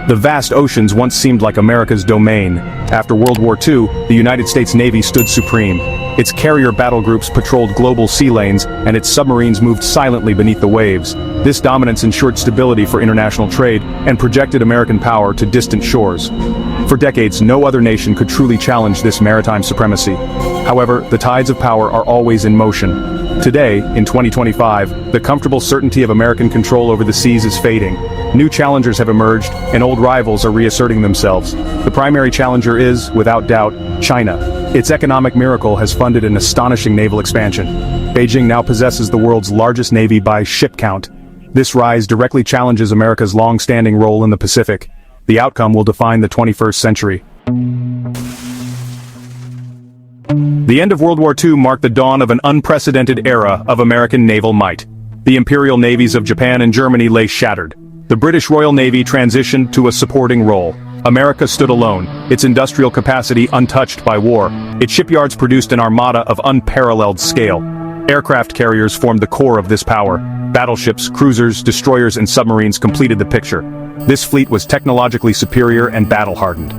The vast oceans once seemed like America's domain. After World War II, the United States Navy stood supreme. Its carrier battle groups patrolled global sea lanes, and its submarines moved silently beneath the waves. This dominance ensured stability for international trade and projected American power to distant shores. For decades, no other nation could truly challenge this maritime supremacy. However, the tides of power are always in motion. Today, in 2025, the comfortable certainty of American control over the seas is fading. New challengers have emerged, and old rivals are reasserting themselves. The primary challenger is, without doubt, China. Its economic miracle has funded an astonishing naval expansion. Beijing now possesses the world's largest navy by ship count. This rise directly challenges America's long-standing role in the Pacific. The outcome will define the 21st century. The end of World War II marked the dawn of an unprecedented era of American naval might. The imperial navies of Japan and Germany lay shattered. The British Royal Navy transitioned to a supporting role. America stood alone, its industrial capacity untouched by war. Its shipyards produced an armada of unparalleled scale. Aircraft carriers formed the core of this power. Battleships, cruisers, destroyers, and submarines completed the picture. This fleet was technologically superior and battle-hardened.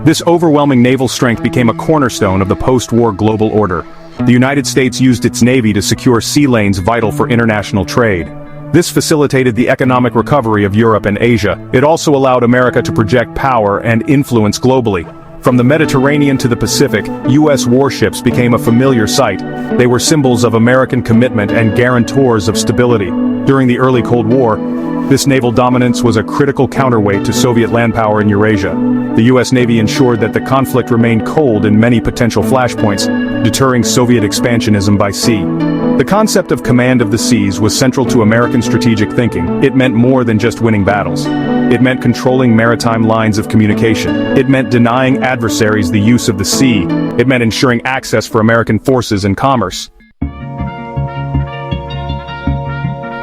This overwhelming naval strength became a cornerstone of the post-war global order. The United States used its navy to secure sea lanes vital for international trade. This facilitated the economic recovery of Europe and Asia. It also allowed America to project power and influence globally. From the Mediterranean to the Pacific, U.S. warships became a familiar sight. They were symbols of American commitment and guarantors of stability. During the early Cold War, this naval dominance was a critical counterweight to Soviet land power in Eurasia. The U.S. Navy ensured that the conflict remained cold in many potential flashpoints, deterring Soviet expansionism by sea. The concept of command of the seas was central to American strategic thinking. It meant more than just winning battles. It meant controlling maritime lines of communication. It meant denying adversaries the use of the sea. It meant ensuring access for American forces and commerce.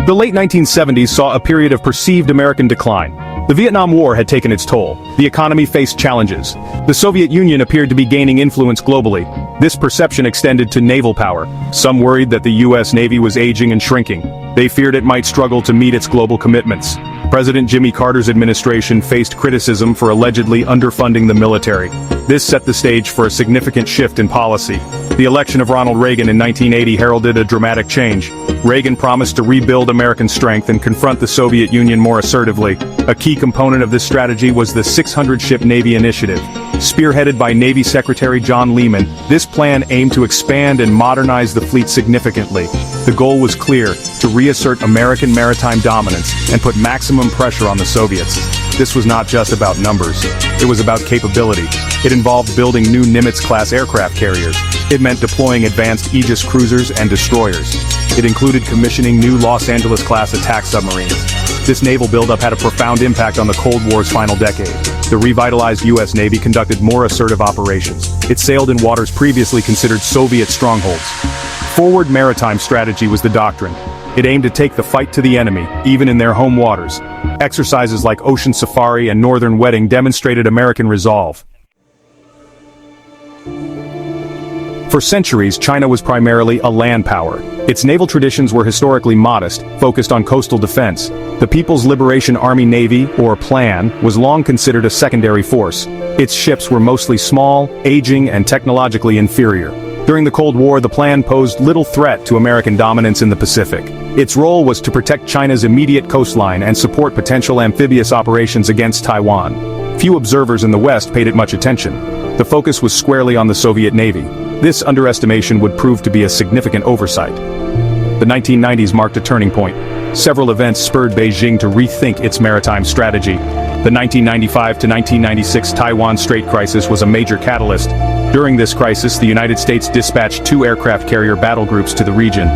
The late 1970s saw a period of perceived American decline. The Vietnam War had taken its toll. The economy faced challenges. The Soviet Union appeared to be gaining influence globally. This perception extended to naval power. Some worried that the U.S. Navy was aging and shrinking. They feared it might struggle to meet its global commitments. President Jimmy Carter's administration faced criticism for allegedly underfunding the military. This set the stage for a significant shift in policy. The election of Ronald Reagan in 1980 heralded a dramatic change. Reagan promised to rebuild American strength and confront the Soviet Union more assertively. A key component of this strategy was the 600-ship Navy initiative. Spearheaded by Navy Secretary John Lehman, this plan aimed to expand and modernize the fleet significantly. The goal was clear: to reassert American maritime dominance and put maximum pressure on the Soviets. This was not just about numbers. It was about capability. It involved building new Nimitz-class aircraft carriers. It meant deploying advanced Aegis cruisers and destroyers. It included commissioning new Los Angeles-class attack submarines. This naval buildup had a profound impact on the Cold War's final decade. The revitalized U.S. Navy conducted more assertive operations. It sailed in waters previously considered Soviet strongholds. Forward maritime strategy was the doctrine. It aimed to take the fight to the enemy, even in their home waters. Exercises like Ocean Safari and Northern Wedding demonstrated American resolve. For centuries, China was primarily a land power. Its naval traditions were historically modest, focused on coastal defense. The People's Liberation Army Navy, or PLAN, was long considered a secondary force. Its ships were mostly small, aging, and technologically inferior. During the Cold War, the PLAN posed little threat to American dominance in the Pacific. Its role was to protect China's immediate coastline and support potential amphibious operations against Taiwan. Few observers in the West paid it much attention. The focus was squarely on the Soviet Navy. This underestimation would prove to be a significant oversight. The 1990s marked a turning point. Several events spurred Beijing to rethink its maritime strategy. The 1995 to 1996 Taiwan Strait crisis was a major catalyst. During this crisis, the United States dispatched 2 aircraft carrier battle groups to the region.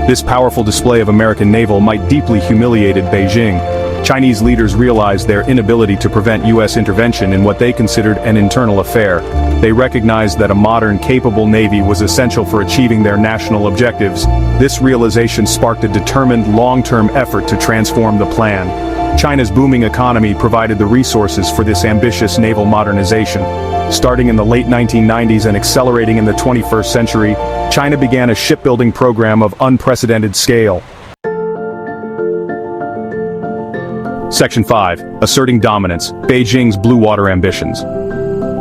This powerful display of American naval might deeply humiliated Beijing. Chinese leaders realized their inability to prevent U.S. intervention in what they considered an internal affair. They recognized that a modern, capable navy was essential for achieving their national objectives. This realization sparked a determined, long-term effort to transform the plan. China's booming economy provided the resources for this ambitious naval modernization. Starting in the late 1990s and accelerating in the 21st century, China began a shipbuilding program of unprecedented scale. Section 5. Asserting dominance, Beijing's blue water ambitions.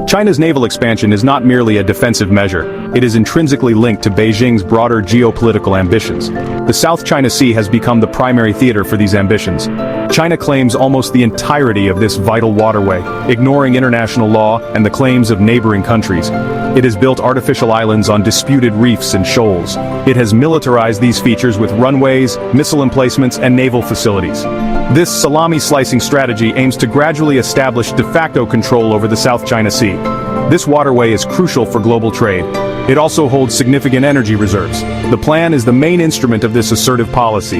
China's naval expansion is not merely a defensive measure, it is intrinsically linked to Beijing's broader geopolitical ambitions. The South China Sea has become the primary theater for these ambitions. China claims almost the entirety of this vital waterway, ignoring international law and the claims of neighboring countries. It has built artificial islands on disputed reefs and shoals. It has militarized these features with runways, missile emplacements, and naval facilities. This salami-slicing strategy aims to gradually establish de facto control over the South China Sea. This waterway is crucial for global trade. It also holds significant energy reserves. The plan is the main instrument of this assertive policy.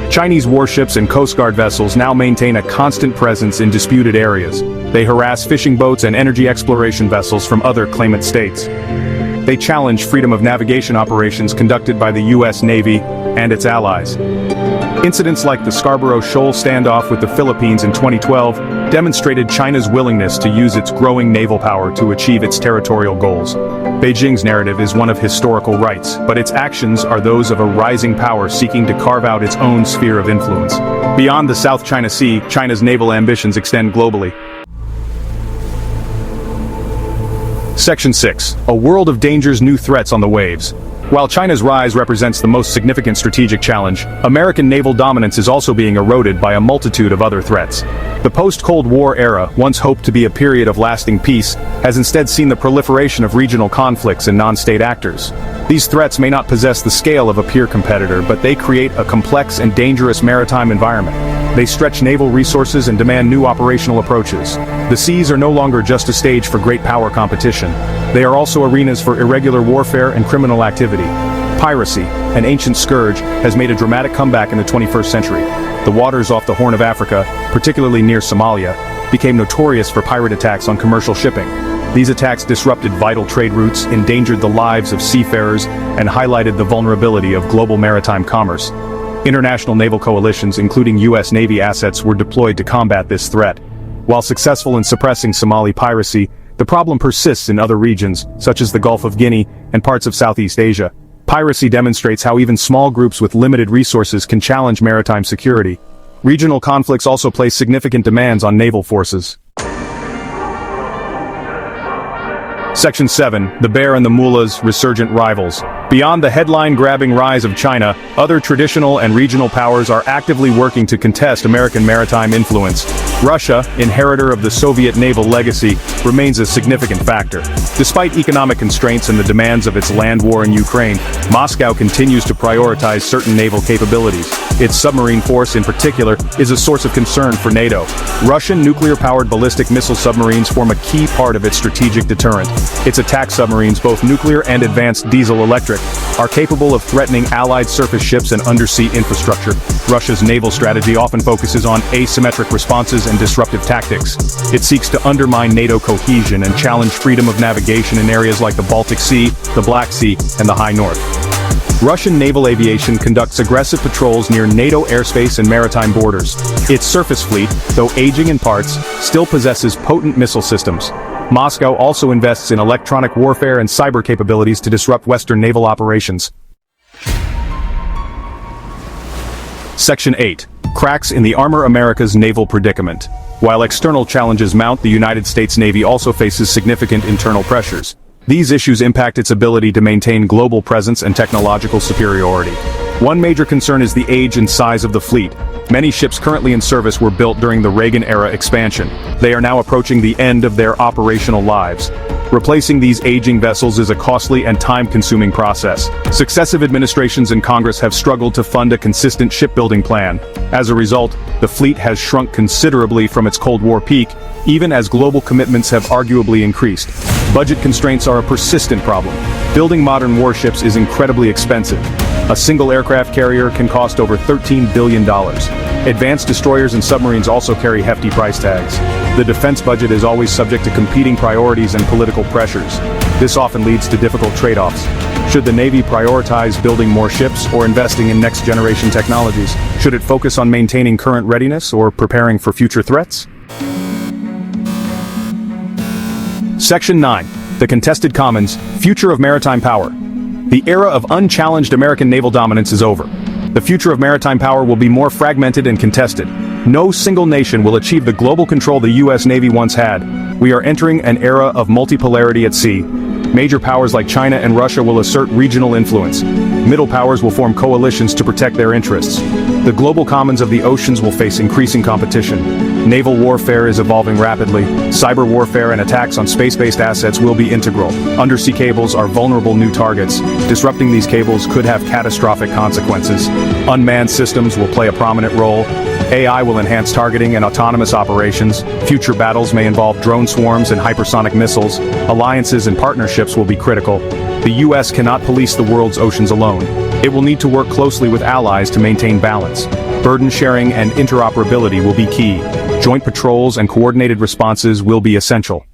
Chinese warships and Coast Guard vessels now maintain a constant presence in disputed areas. They harass fishing boats and energy exploration vessels from other claimant states. They challenge freedom of navigation operations conducted by the U.S. Navy and its allies. Incidents like the Scarborough Shoal standoff with the Philippines in 2012 demonstrated China's willingness to use its growing naval power to achieve its territorial goals. Beijing's narrative is one of historical rights, but its actions are those of a rising power seeking to carve out its own sphere of influence. Beyond the South China Sea, China's naval ambitions extend globally. Section 6. A world of dangers, new threats on the waves. While China's rise represents the most significant strategic challenge, American naval dominance is also being eroded by a multitude of other threats. The post-Cold War era, once hoped to be a period of lasting peace, has instead seen the proliferation of regional conflicts and non-state actors. These threats may not possess the scale of a peer competitor, but they create a complex and dangerous maritime environment. They stretch naval resources and demand new operational approaches. The seas are no longer just a stage for great power competition. They are also arenas for irregular warfare and criminal activity. Piracy, an ancient scourge, has made a dramatic comeback in the 21st century. The waters off the Horn of Africa, particularly near Somalia, became notorious for pirate attacks on commercial shipping. These attacks disrupted vital trade routes, endangered the lives of seafarers, and highlighted the vulnerability of global maritime commerce. International naval coalitions, including U.S. Navy assets, were deployed to combat this threat. While successful in suppressing Somali piracy, the problem persists in other regions, such as the Gulf of Guinea and parts of Southeast Asia. Piracy demonstrates how even small groups with limited resources can challenge maritime security. Regional conflicts also place significant demands on naval forces. Section 7. The Bear and the Mullah's Resurgent Rivals. Beyond the headline-grabbing rise of China, other traditional and regional powers are actively working to contest American maritime influence. Russia, inheritor of the Soviet naval legacy, remains a significant factor. Despite economic constraints and the demands of its land war in Ukraine, Moscow continues to prioritize certain naval capabilities. Its submarine force, in particular, is a source of concern for NATO. Russian nuclear-powered ballistic missile submarines form a key part of its strategic deterrent. Its attack submarines, both nuclear and advanced diesel-electric, are capable of threatening Allied surface ships and undersea infrastructure. Russia's naval strategy often focuses on asymmetric responses and disruptive tactics. It seeks to undermine NATO cohesion and challenge freedom of navigation in areas like the Baltic Sea, the Black Sea, and the High North. Russian naval aviation conducts aggressive patrols near NATO airspace and maritime borders. Its surface fleet, though aging in parts, still possesses potent missile systems. Moscow also invests in electronic warfare and cyber capabilities to disrupt Western naval operations. Section 8. Cracks in the Armor America's naval predicament. While external challenges mount, the United States Navy also faces significant internal pressures. These issues impact its ability to maintain global presence and technological superiority. One major concern is the age and size of the fleet. Many ships currently in service were built during the Reagan-era expansion. They are now approaching the end of their operational lives. Replacing these aging vessels is a costly and time-consuming process. Successive administrations in Congress have struggled to fund a consistent shipbuilding plan. As a result, the fleet has shrunk considerably from its Cold War peak, even as global commitments have arguably increased. Budget constraints are a persistent problem. Building modern warships is incredibly expensive. A single aircraft carrier can cost over $13 billion. Advanced destroyers and submarines also carry hefty price tags. The defense budget is always subject to competing priorities and political pressures. This often leads to difficult trade-offs. Should the Navy prioritize building more ships or investing in next-generation technologies? Should it focus on maintaining current readiness or preparing for future threats? Section 9. The Contested Commons, Future of Maritime Power. The era of unchallenged American naval dominance is over. The future of maritime power will be more fragmented and contested. No single nation will achieve the global control the US Navy once had. We are entering an era of multipolarity at sea. Major powers like China and Russia will assert regional influence. Middle powers will form coalitions to protect their interests. The global commons of the oceans will face increasing competition. Naval warfare is evolving rapidly. Cyber warfare and attacks on space-based assets will be integral. Undersea cables are vulnerable new targets. Disrupting these cables could have catastrophic consequences. Unmanned systems will play a prominent role. AI will enhance targeting and autonomous operations. Future battles may involve drone swarms and hypersonic missiles. Alliances and partnerships will be critical. The US cannot police the world's oceans alone. It will need to work closely with allies to maintain balance. Burden sharing and interoperability will be key. Joint patrols and coordinated responses will be essential.